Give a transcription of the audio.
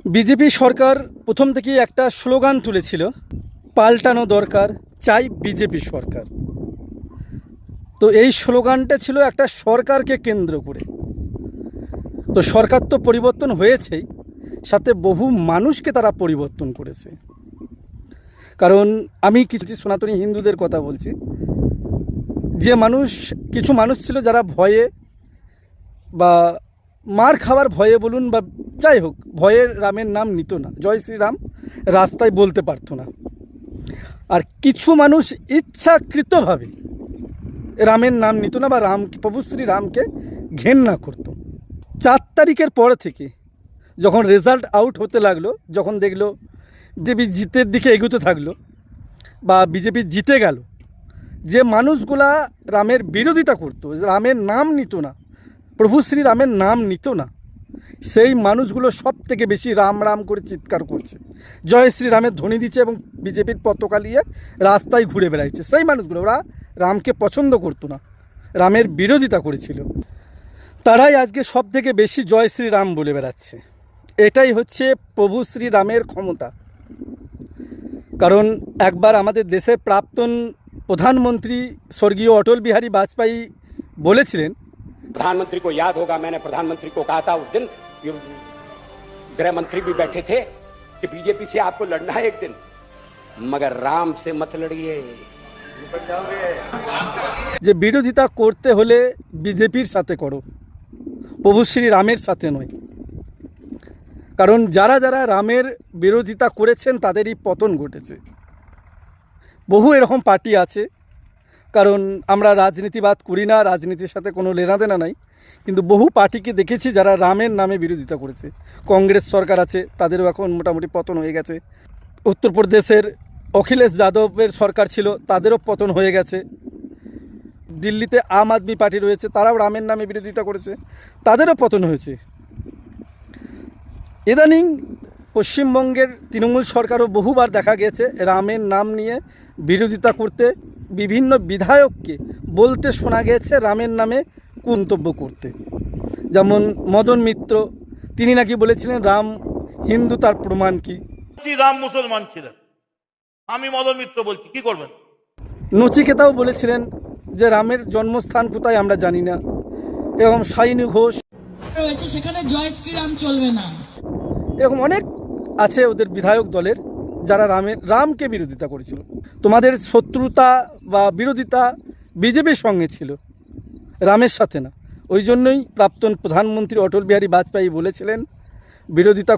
BJP সরকার প্রথম থেকেই একটা স্লোগান তুলেছিল, পাল্টানো দরকার, চাই বিজেপি সরকার। তো এই স্লোগানটা ছিল একটা সরকারকে কেন্দ্র করে। তো সরকার তো পরিবর্তন হয়েছেই, সাথে বহু মানুষকে তারা পরিবর্তন করেছে। কারণ আমি কিছু সনাতনী হিন্দুদের কথা বলছি, যে কিছু মানুষ ছিল যারা ভয়ে বা মার খাওয়ার ভয়ে বলুন বা যাই হোক, ভয়ে রামের নাম নিত না, জয় শ্রীরাম রাস্তায় বলতে পারতো না। আর কিছু মানুষ ইচ্ছাকৃতভাবে রামের নাম নিত না বা প্রভু শ্রীরামকে ঘেন্না করত। 4 তারিখের পর থেকে যখন রেজাল্ট আউট হতে লাগলো, যখন দেখলো বিজেপি জিতের দিকে এগোতে থাকলো বা বিজেপি জিতে গেল, যে মানুষগুলা রামের বিরোধিতা করতো, রামের নাম নিত না, প্রভু শ্রীরামের নাম নিত না, সেই মানুষগুলো সব থেকে বেশি রাম রাম করে চিৎকার করছে, জয় শ্রীরামের ধ্বনি দিচ্ছে এবং বিজেপির পতাকা নিয়ে রাস্তায় ঘুরে বেড়াচ্ছে। সেই মানুষগুলো, ওরা রামকে পছন্দ করতো না, রামের বিরোধিতা করেছিল, তারাই আজকে সব থেকে বেশি জয় শ্রীরাম বলে বেড়াচ্ছে। এটাই হচ্ছে প্রভু শ্রীরামের ক্ষমতা। কারণ একবার আমাদের দেশের প্রাক্তন প্রধানমন্ত্রী স্বর্গীয় অটল বিহারী বাজপেয়ী বলেছিলেন, प्रधानमंत्री को याद होगा, मैंने प्रधानमंत्री को कहा था उस दिन, गृह मंत्री भी बैठे थे, कि बीजेपी से आपको लड़ना है एक दिन, मगर राम से मत लड़िए। যে বিরোধিতা করতে হলে বিজেপির সাথে করো, প্রভু শ্রী রামের সাথে নয়। কারণ যারা যারা রামের বিরোধিতা করেছেন তাদেরই পতন ঘটেছে। বহু এরকম পার্টি আছে, কারণ আমরা রাজনীতিবাদ করি না, রাজনীতির সাথে কোনো লেনাদেনা নাই, কিন্তু বহু পার্টিকে দেখেছি যারা রামের নামে বিরোধিতা করেছে। কংগ্রেস সরকার আছে, তাদেরও এখন মোটামুটি পতন হয়ে গেছে। উত্তরপ্রদেশের অখিলেশ যাদবের সরকার ছিল, তাদেরও পতন হয়ে গেছে। দিল্লিতে আম আদমি পার্টি রয়েছে, তারাও রামের নামে বিরোধিতা করেছে, তাদেরও পতন হয়েছে। ইদানিং পশ্চিমবঙ্গের তৃণমূল সরকারও বহুবার দেখা গেছে রামের নাম নিয়ে বিরোধিতা করতে, বিভিন্ন বিধায়ককে বলতে শোনা গেছে রামের নামে মন্তব্য করতে। যেমন মদন মিত্র, তিনি নাকি বলেছিলেন রাম হিন্দু, তার প্রমাণ কি? রাম মুসলমান ছিলেন, আমি মদন মিত্র বলছি, কি করবেন? নচিকেতাও বলেছিলেন যে রামের জন্মস্থান কোথায় আমরা জানি না। এরকম শাইনী ঘোষ রয়েছে, সেখানে জয় শ্রীরাম চলবে না। এরকম অনেক আছে ওদের বিধায়ক দলের, যারা রামকে বিরোধিতা করেছিল। তোমাদের শত্রুতা বা বিরোধিতা বিজেপির সঙ্গে ছিল, রামের সাথে না। ওই জন্যই প্রাক্তন প্রধানমন্ত্রী অটল বিহারী বাজপেয়ী বলেছিলেন, বিরোধিতা